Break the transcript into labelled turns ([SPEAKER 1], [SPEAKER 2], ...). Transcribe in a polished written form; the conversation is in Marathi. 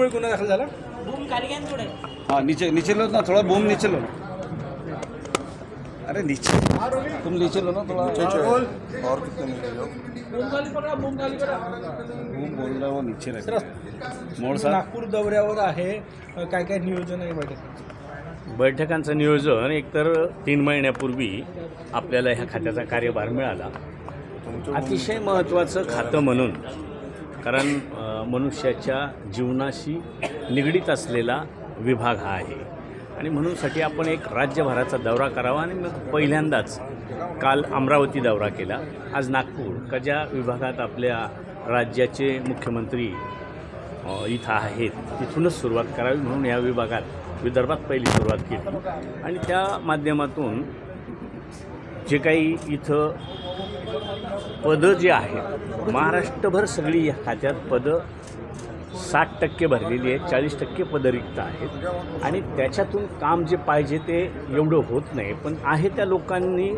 [SPEAKER 1] कशामुळे गुन्हा दाखल झाला?
[SPEAKER 2] हाँ नीचे लो ना, थोड़ा बूम नीचे लो। अरे नीचे तुम नीचे लो ना थोड़ा।
[SPEAKER 3] और कितने नीचे जाओ?
[SPEAKER 2] बूम बोल रहा है वो नीचे रख मोड़ साहब।
[SPEAKER 1] नागपूर दौऱ्यावर आहे, काय काय नियोजन आहे बैठक?
[SPEAKER 4] बैठकांचं नियोजन एकतर 3 महिन्यापूर्वी आपल्याला ह्या खात्याचा कार्यभार मिळाला। अतिशय महत्त्वाचं खातं म्हणून, कारण मनुष्याच्या जीवनाशी निगडीत असलेला विभाग हा आहे आणि म्हणूनसाठी आपण एक राज्यभराचा दौरा करावा आणि मग पहिल्यांदाच काल अमरावती दौरा केला, आज नागपूर, का ज्या विभागात आपल्या राज्याचे मुख्यमंत्री इथं आहेत तिथूनच सुरुवात करावी म्हणून या विभागात विदर्भात पहिली सुरुवात केली आणि त्या माध्यमातून जे काही इथं पदं जे आहेत महाराष्ट्रभर सगळी या खात्यात पदं 60% भरलेली आहेत, 40% पदं रिक्त आहेत आणि त्याच्यातून काम जे पाहिजे ते एवढं होत नाही, पण आहे त्या लोकांनी